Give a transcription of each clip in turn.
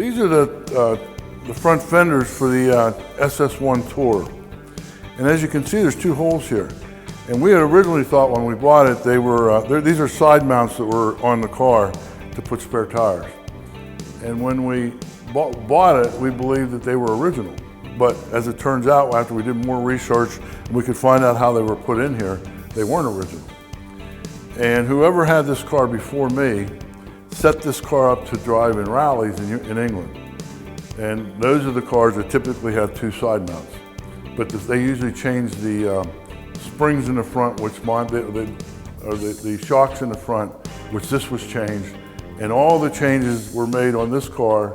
These are the front fenders for the SS1 Tour. And as you can see, there's two holes here. And we had originally thought when we bought it, these are side mounts that were on the car to put spare tires. And when we bought it, we believed that they were original. But as it turns out, after we did more research, we could find out how they were put in here, they weren't original. And whoever had this car before me set this car up to drive in rallies in England. And those are the cars that typically have two side mounts. But they usually change the springs in the front, which the shocks in the front, which this was changed. And all the changes were made on this car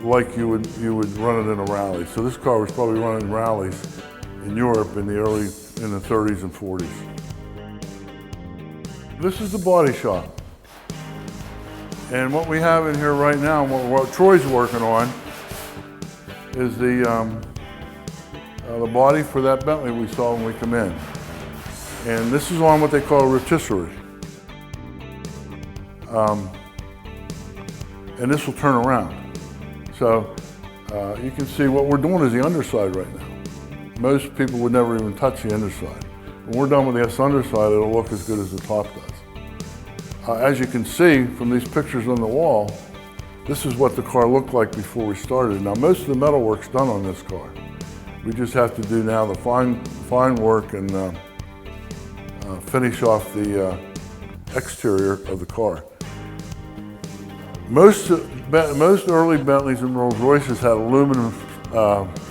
like you would run it in a rally. So this car was probably running rallies in Europe in the 30s and 40s. This is the body shop. And what we have in here right now, what Troy's working on, is the body for that Bentley we saw when we come in. And this is on what they call a rotisserie. And this will turn around. So you can see what we're doing is the underside right now. Most people would never even touch the underside. When we're done with this underside, it'll look as good as the top does. As you can see from these pictures on the wall, this is what the car looked like before we started. Now most of the metal work's done on this car. We just have to do now the fine work and finish off the exterior of the car. Most early Bentleys and Rolls Royces had aluminum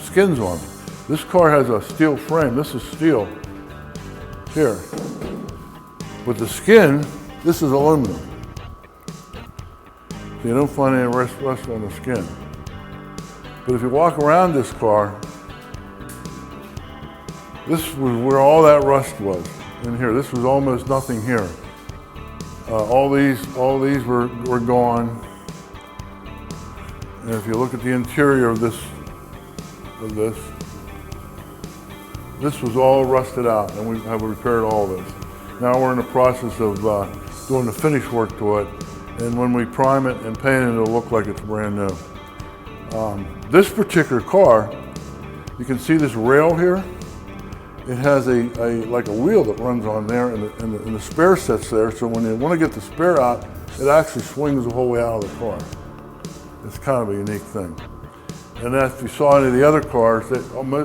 skins on them. This car has a steel frame. This is steel here. With the skin, this is aluminum. So you don't find any rust on the skin. But if you walk around this car, this was where all that rust was in here. This was almost nothing here. All these were gone. And if you look at the interior of this was all rusted out, and we have repaired all this. Now we're in the process of doing the finish work to it, and when we prime it and paint it, it'll look like it's brand new. This particular car, you can see this rail here. It has like a wheel that runs on there, and the spare sits there. So when you want to get the spare out, it actually swings the whole way out of the car. It's kind of a unique thing. And if you saw any of the other cars,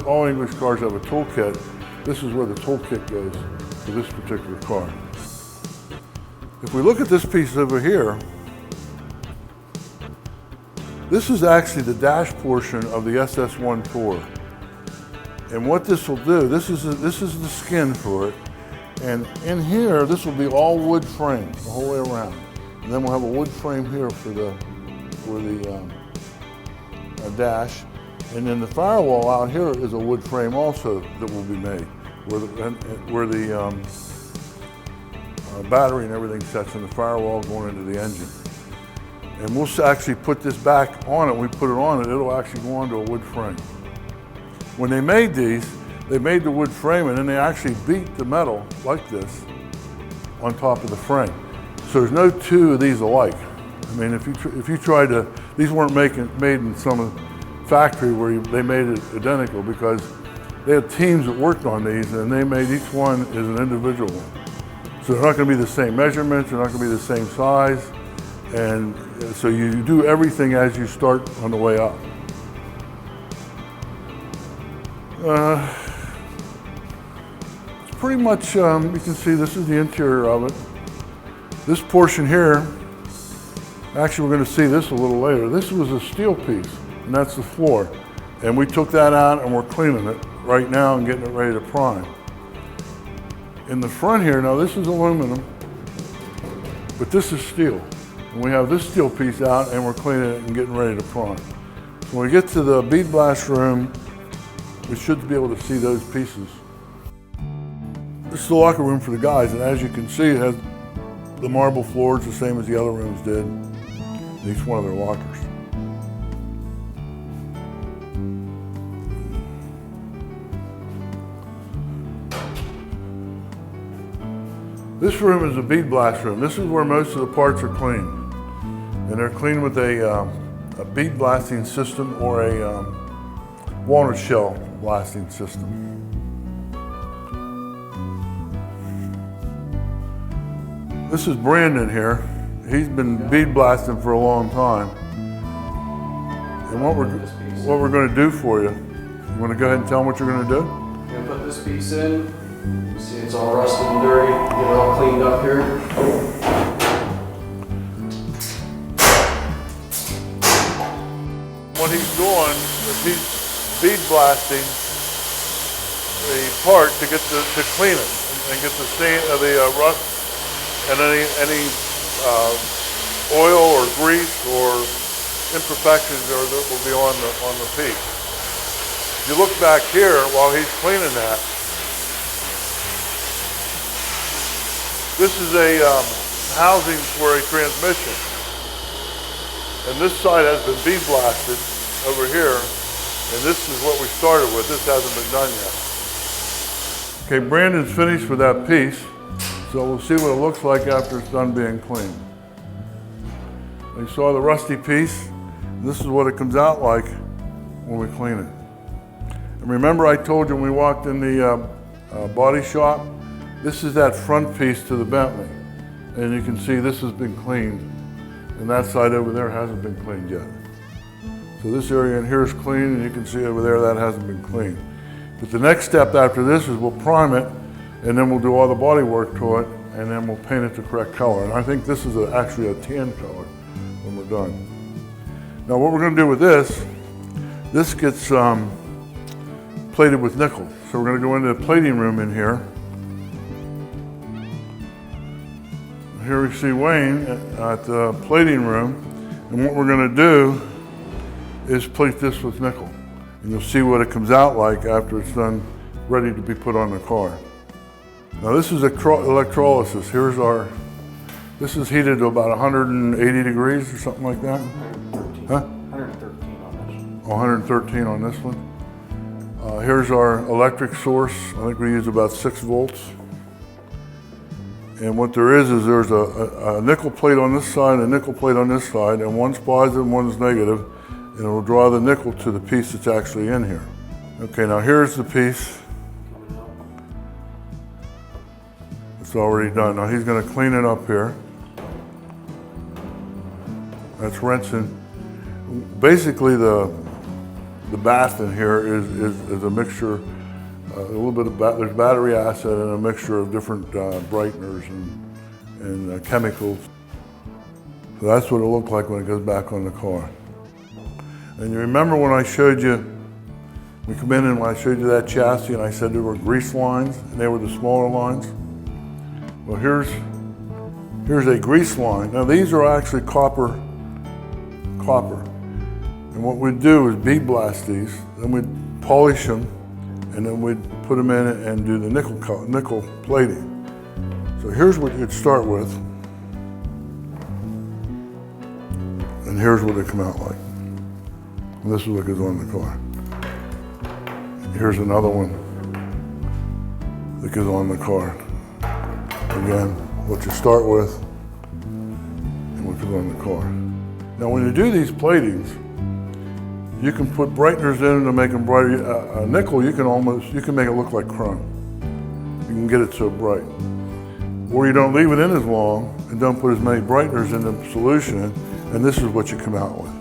all English cars have a toolkit. This is where the toolkit goes for this particular car. If we look at this piece over here, this is actually the dash portion of the SS1 Tour. And what this will do, this is the skin for it. And in here, this will be all wood frame the whole way around. And then we'll have a wood frame here for the dash. And then the firewall out here is a wood frame also that will be made, where the battery and everything sets in the firewall going into the engine. And we'll actually put this back on it. When we put it on it, it'll actually go onto a wood frame. When they made these, they made the wood frame and then they actually beat the metal like this on top of the frame. So there's no two of these alike. I mean, if you tried to, these weren't made in some factory where they made it identical, because they had teams that worked on these and they made each one as an individual one. So they're not going to be the same measurements, they're not going to be the same size, and so you do everything as you start on the way up. It's pretty much, you can see this is the interior of it. This portion here, actually we're going to see this a little later. This was a steel piece, and that's the floor. And we took that out and we're cleaning it right now and getting it ready to prime. In the front here, now this is aluminum, but this is steel. And we have this steel piece out and we're cleaning it and getting ready to prime. So when we get to the bead blast room, we should be able to see those pieces. This is the locker room for the guys, and as you can see, it has the marble floors the same as the other rooms did in each one of their lockers. This room is the bead blast room. This is where most of the parts are cleaned. And they're cleaned with a a bead blasting system or a walnut shell blasting system. This is Brandon here. He's been bead blasting for a long time. And what we're going to do for you, you want to go ahead and tell them what you're going to do? I'm going to put this piece in. See, it's all rusted and dirty. Get it all cleaned up here. What he's doing is he's bead blasting the part to get to clean it and get the stain of the rust and any oil or grease or imperfections that will be on the piece. If you look back here while he's cleaning that, this is a housing for a transmission. And this side has been bead blasted over here, and this is what we started with. This hasn't been done yet. Okay, Brandon's finished with that piece, so we'll see what it looks like after it's done being cleaned. You saw the rusty piece. This is what it comes out like when we clean it. And remember I told you when we walked in the body shop, this is that front piece to the Bentley. And you can see this has been cleaned, and that side over there hasn't been cleaned yet. So this area in here is clean, and you can see over there that hasn't been cleaned. But the next step after this is we'll prime it, and then we'll do all the body work to it, and then we'll paint it the correct color. And I think this is actually a tan color when we're done. Now what we're going to do with this gets plated with nickel. So we're going to go into the plating room in here. Here we see Wayne at the plating room, and what we're going to do is plate this with nickel. And you'll see what it comes out like after it's done, ready to be put on the car. Now this is electrolysis. This is heated to about 180 degrees or something like that. 113. Huh? 113 on this one. 113 on this one. Here's our electric source. I think we use about 6 volts. And what there is there's a nickel plate on this side and a nickel plate on this side, and one's positive and one's negative, and it will draw the nickel to the piece that's actually in here. Okay, now here's the piece. It's already done. Now he's going to clean it up here. That's rinsing. Basically the bath in here is a mixture, a little bit of there's battery acid and a mixture of different brighteners and chemicals. So that's what it'll look like when it goes back on the car. And you remember when I showed you, we come in and when I showed you that chassis and I said there were grease lines and they were the smaller lines? Well, here's a grease line. Now these are actually copper. And what we'd do is bead blast these, then we'd polish them, and then we'd put them in and do the nickel plating. So here's what you'd start with, and here's what it come out like. And this is what goes on the car. Here's another one that goes on the car. Again, what you start with and what goes on the car. Now when you do these platings, you can put brighteners in to make them brighter. Nickel, you can make it look like chrome. You can get it so bright. Or you don't leave it in as long and don't put as many brighteners in the solution, and this is what you come out with.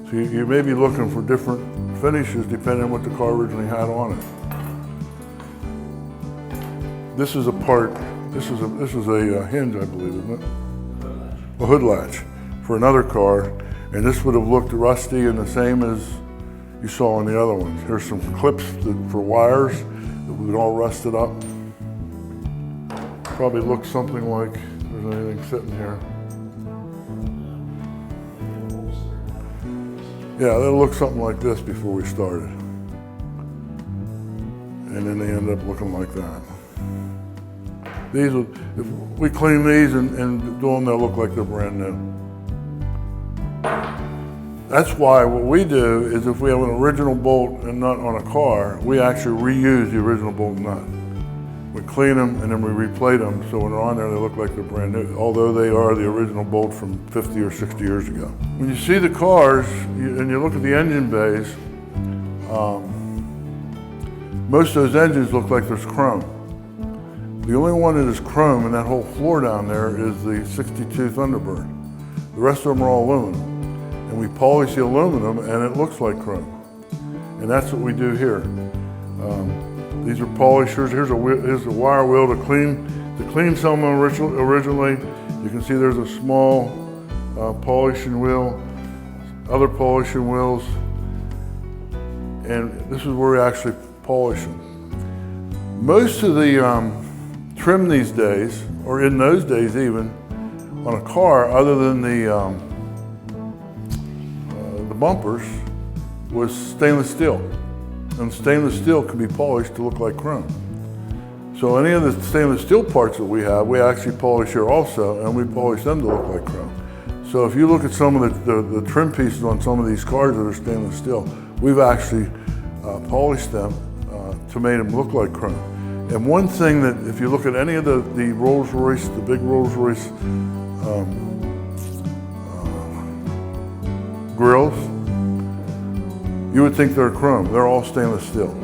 So you may be looking for different finishes depending on what the car originally had on it. This is a part, this is a hinge, I believe, isn't it? A hood latch for another car, and this would have looked rusty and the same as you saw on the other ones. Here's some clips for wires that would all rusted up. Probably looks something like there's anything sitting here. Yeah, that'll look something like this before we started. And then they end up looking like that. These will, if we clean these and do them, they'll look like they're brand new. That's why what we do is if we have an original bolt and nut on a car, we actually reuse the original bolt and nut. We clean them and then we replate them, so when they're on there they look like they're brand new, although they are the original bolt from 50 or 60 years ago. When you see the cars and you look at the engine bays, most of those engines look like there's chrome. The only one that is chrome in that whole floor down there is the 62 Thunderbird. The rest of them are all aluminum. And we polish the aluminum and it looks like chrome. And that's what we do here. These are polishers. Here's a wire wheel to clean some of them originally. You can see there's a small polishing wheel, other polishing wheels. And this is where we actually polish them. Most of the trim these days, or in those days even, on a car, other than the bumpers, was stainless steel. And stainless steel can be polished to look like chrome. So any of the stainless steel parts that we have, we actually polish here also, and we polish them to look like chrome. So if you look at some of the trim pieces on some of these cars that are stainless steel, we've actually polished them to make them look like chrome. And one thing that, if you look at any of the Rolls Royce, the big Rolls Royce grills, you would think they're chrome. They're all stainless steel.